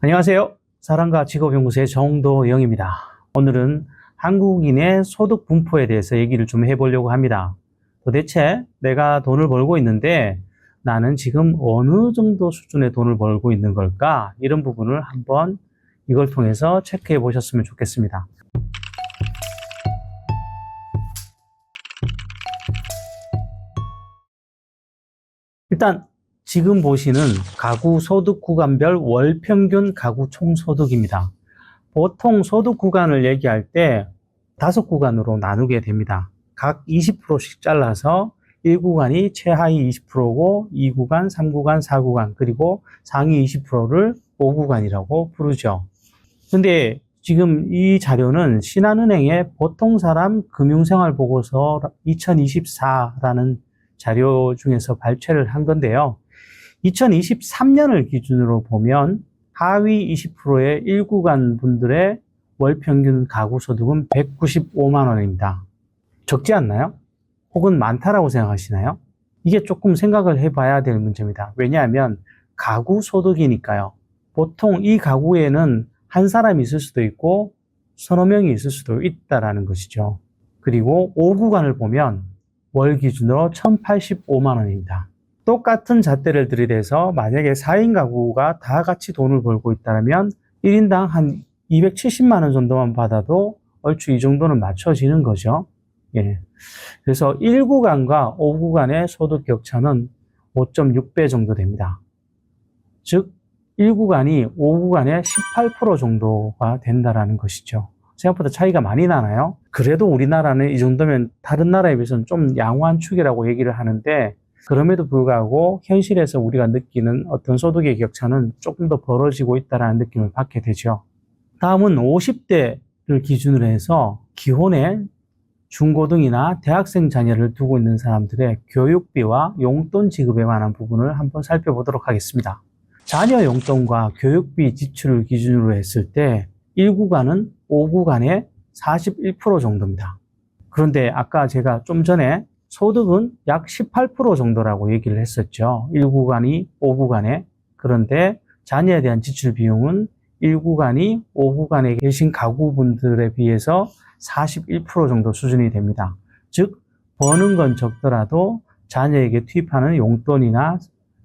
안녕하세요. 사랑과 직업연구소의 정도영입니다. 오늘은 한국인의 소득 분포에 대해서 얘기를 좀 해보려고 합니다. 도대체 내가 돈을 벌고 있는데 나는 지금 어느 정도 수준의 돈을 벌고 있는 걸까? 이런 부분을 한번 이걸 통해서 체크해 보셨으면 좋겠습니다. 일단 지금 보시는 가구 소득 구간별 월 평균 가구 총소득입니다. 보통 소득 구간을 얘기할 때 5구간으로 나누게 됩니다. 각 20%씩 잘라서 1구간이 최하위 20%고 2구간, 3구간, 4구간, 그리고 상위 20%를 5구간이라고 부르죠. 근데 지금 이 자료는 신한은행의 보통사람 금융생활보고서 2024라는 자료 중에서 발췌를 한 건데요. 2023년을 기준으로 보면 하위 20%의 1구간 분들의 월 평균 가구 소득은 195만 원입니다. 적지 않나요? 혹은 많다라고 생각하시나요? 이게 조금 생각을 해봐야 될 문제입니다. 왜냐하면 가구 소득이니까요. 보통 이 가구에는 한 사람이 있을 수도 있고 서너 명이 있을 수도 있다라는 것이죠. 그리고 5구간을 보면 월 기준으로 1,085만 원입니다. 똑같은 잣대를 들이대서 만약에 4인 가구가 다 같이 돈을 벌고 있다면 1인당 한 270만 원 정도만 받아도 얼추 이 정도는 맞춰지는 거죠. 예. 그래서 1구간과 5구간의 소득 격차는 5.6배 정도 됩니다. 즉 1구간이 5구간의 18% 정도가 된다라는 것이죠. 생각보다 차이가 많이 나나요? 그래도 우리나라는 이 정도면 다른 나라에 비해서는 좀 양호한 축이라고 얘기를 하는데, 그럼에도 불구하고 현실에서 우리가 느끼는 어떤 소득의 격차는 조금 더 벌어지고 있다는 느낌을 받게 되죠. 다음은 50대를 기준으로 해서 기혼의 중고등이나 대학생 자녀를 두고 있는 사람들의 교육비와 용돈 지급에 관한 부분을 한번 살펴보도록 하겠습니다. 자녀 용돈과 교육비 지출을 기준으로 했을 때 1구간은 5구간의 41% 정도입니다. 그런데 아까 제가 좀 전에 소득은 약 18% 정도라고 얘기를 했었죠. 1구간이 5구간에. 그런데 자녀에 대한 지출 비용은 1구간이 5구간에 계신 가구분들에 비해서 41% 정도 수준이 됩니다. 즉 버는 건 적더라도 자녀에게 투입하는 용돈이나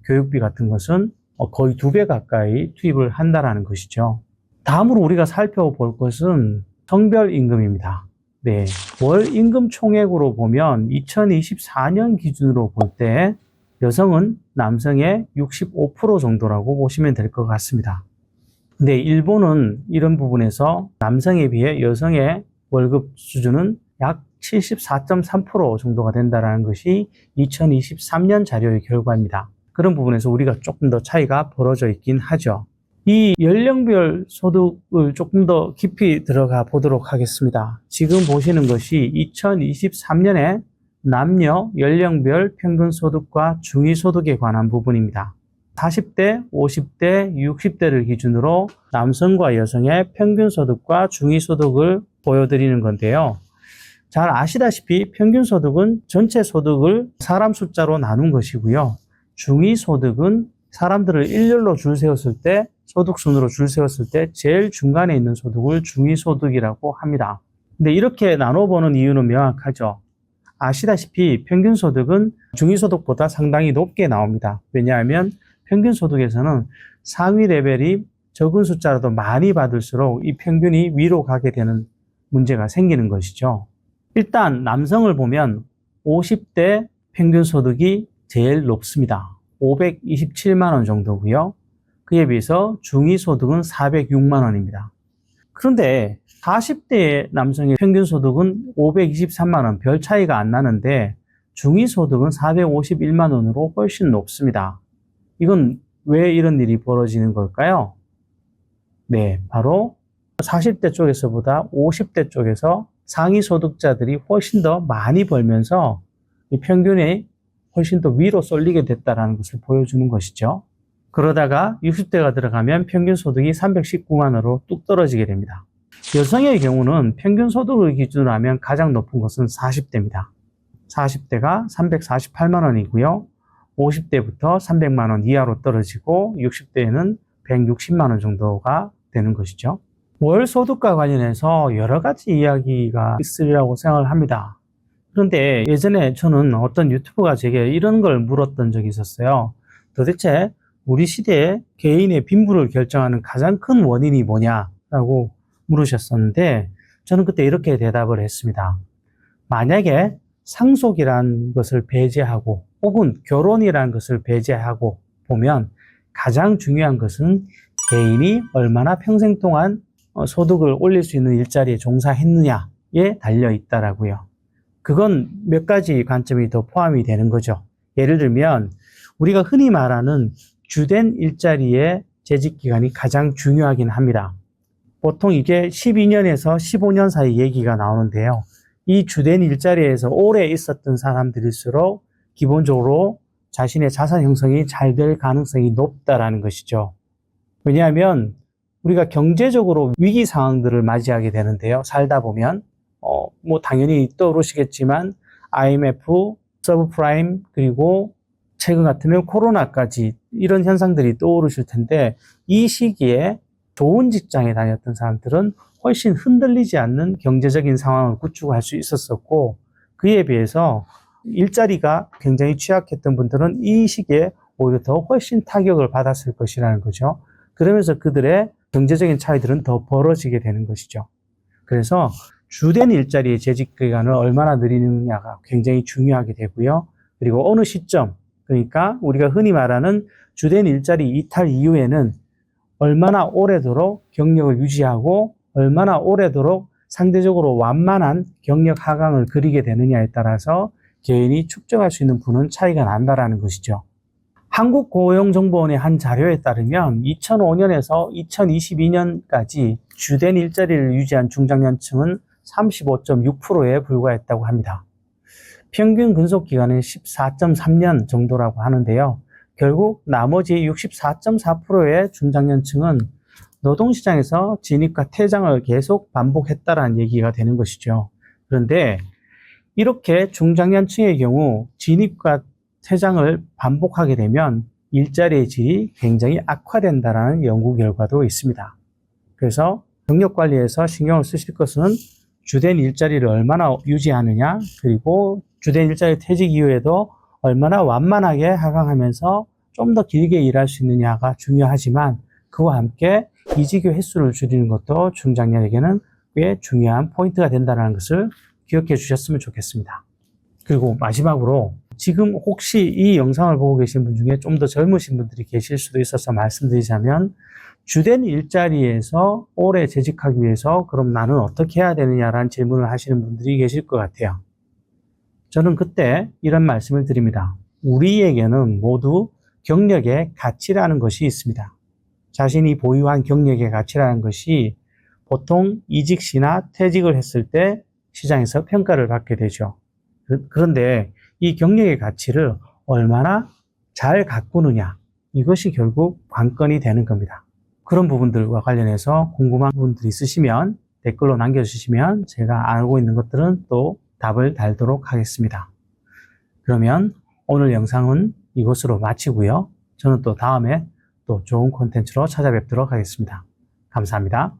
교육비 같은 것은 거의 2배 가까이 투입을 한다는 것이죠. 다음으로 우리가 살펴볼 것은 성별 임금입니다. 네, 월 임금 총액으로 보면 2024년 기준으로 볼 때 여성은 남성의 65% 정도라고 보시면 될 것 같습니다. 근데 일본은 이런 부분에서 남성에 비해 여성의 월급 수준은 약 74.3% 정도가 된다는 것이 2023년 자료의 결과입니다. 그런 부분에서 우리가 조금 더 차이가 벌어져 있긴 하죠. 이 연령별 소득을 조금 더 깊이 들어가 보도록 하겠습니다. 지금 보시는 것이 2023년에 남녀 연령별 평균 소득과 중위 소득에 관한 부분입니다. 40대, 50대, 60대를 기준으로 남성과 여성의 평균 소득과 중위 소득을 보여드리는 건데요. 잘 아시다시피 평균 소득은 전체 소득을 사람 숫자로 나눈 것이고요. 중위 소득은 사람들을 일렬로 줄 세웠을 때, 소득 순으로 줄 세웠을 때 제일 중간에 있는 소득을 중위 소득이라고 합니다. 근데 이렇게 나눠보는 이유는 명확하죠. 아시다시피 평균 소득은 중위 소득보다 상당히 높게 나옵니다. 왜냐하면 평균 소득에서는 상위 레벨이 적은 숫자라도 많이 받을수록 이 평균이 위로 가게 되는 문제가 생기는 것이죠. 일단 남성을 보면 50대 평균 소득이 제일 높습니다. 527만 원 정도고요. 그에 비해서 중위 소득은 406만 원입니다. 그런데 40대 남성의 평균 소득은 523만 원, 별 차이가 안 나는데 중위 소득은 451만 원으로 훨씬 높습니다. 이건 왜 이런 일이 벌어지는 걸까요? 네, 바로 40대 쪽에서보다 50대 쪽에서 상위 소득자들이 훨씬 더 많이 벌면서 이 평균이 훨씬 더 위로 쏠리게 됐다는 것을 보여주는 것이죠. 그러다가 60대가 들어가면 평균 소득이 319만 원으로 뚝 떨어지게 됩니다. 여성의 경우는 평균 소득을 기준으로 하면 가장 높은 것은 40대입니다. 40대가 348만 원이고요. 50대부터 300만 원 이하로 떨어지고 60대에는 160만 원 정도가 되는 것이죠. 월 소득과 관련해서 여러 가지 이야기가 있으리라고 생각을 합니다. 그런데 예전에 저는 어떤 유튜버가 제게 이런 걸 물었던 적이 있었어요. 도대체 우리 시대에 개인의 빈부를 결정하는 가장 큰 원인이 뭐냐라고 물으셨었는데, 저는 그때 이렇게 대답을 했습니다. 만약에 상속이라는 것을 배제하고 혹은 결혼이라는 것을 배제하고 보면 가장 중요한 것은 개인이 얼마나 평생 동안 소득을 올릴 수 있는 일자리에 종사했느냐에 달려 있다라고요. 그건 몇 가지 관점이 더 포함이 되는 거죠. 예를 들면 우리가 흔히 말하는 주된 일자리의 재직 기간이 가장 중요하긴 합니다. 보통 이게 12년에서 15년 사이 얘기가 나오는데요. 이 주된 일자리에서 오래 있었던 사람들일수록 기본적으로 자신의 자산 형성이 잘 될 가능성이 높다라는 것이죠. 왜냐하면 우리가 경제적으로 위기 상황들을 맞이하게 되는데요. 살다 보면 뭐 당연히 떠오르시겠지만 IMF, 서브프라임, 그리고 최근 같으면 코로나까지 이런 현상들이 떠오르실 텐데, 이 시기에 좋은 직장에 다녔던 사람들은 훨씬 흔들리지 않는 경제적인 상황을 구축할 수 있었었고, 그에 비해서 일자리가 굉장히 취약했던 분들은 이 시기에 오히려 더 훨씬 타격을 받았을 것이라는 거죠. 그러면서 그들의 경제적인 차이들은 더 벌어지게 되는 것이죠. 그래서 주된 일자리의 재직 기간을 얼마나 늘리느냐가 굉장히 중요하게 되고요. 그리고 어느 시점, 그러니까 우리가 흔히 말하는 주된 일자리 이탈 이후에는 얼마나 오래도록 경력을 유지하고 얼마나 오래도록 상대적으로 완만한 경력 하강을 그리게 되느냐에 따라서 개인이 축적할 수 있는 부는 차이가 난다라는 것이죠. 한국고용정보원의 한 자료에 따르면 2005년에서 2022년까지 주된 일자리를 유지한 중장년층은 35.6%에 불과했다고 합니다. 평균 근속기간은 14.3년 정도라고 하는데요. 결국 나머지 64.4%의 중장년층은 노동시장에서 진입과 퇴장을 계속 반복했다라는 얘기가 되는 것이죠. 그런데 이렇게 중장년층의 경우 진입과 퇴장을 반복하게 되면 일자리의 질이 굉장히 악화된다는 연구 결과도 있습니다. 그래서 경력관리에서 신경을 쓰실 것은 주된 일자리를 얼마나 유지하느냐, 그리고 주된 일자리 퇴직 이후에도 얼마나 완만하게 하강하면서 좀 더 길게 일할 수 있느냐가 중요하지만, 그와 함께 이직의 횟수를 줄이는 것도 중장년에게는 꽤 중요한 포인트가 된다는 것을 기억해 주셨으면 좋겠습니다. 그리고 마지막으로 지금 혹시 이 영상을 보고 계신 분 중에 좀 더 젊으신 분들이 계실 수도 있어서 말씀드리자면, 주된 일자리에서 오래 재직하기 위해서 그럼 나는 어떻게 해야 되느냐라는 질문을 하시는 분들이 계실 것 같아요. 저는 그때 이런 말씀을 드립니다. 우리에게는 모두 경력의 가치라는 것이 있습니다. 자신이 보유한 경력의 가치라는 것이 보통 이직 시나 퇴직을 했을 때 시장에서 평가를 받게 되죠. 그런데 이 경력의 가치를 얼마나 잘 가꾸느냐, 이것이 결국 관건이 되는 겁니다. 그런 부분들과 관련해서 궁금한 부분들이 있으시면 댓글로 남겨주시면 제가 알고 있는 것들은 또 답을 달도록 하겠습니다. 그러면 오늘 영상은 이것으로 마치고요. 저는 또 다음에 또 좋은 콘텐츠로 찾아뵙도록 하겠습니다. 감사합니다.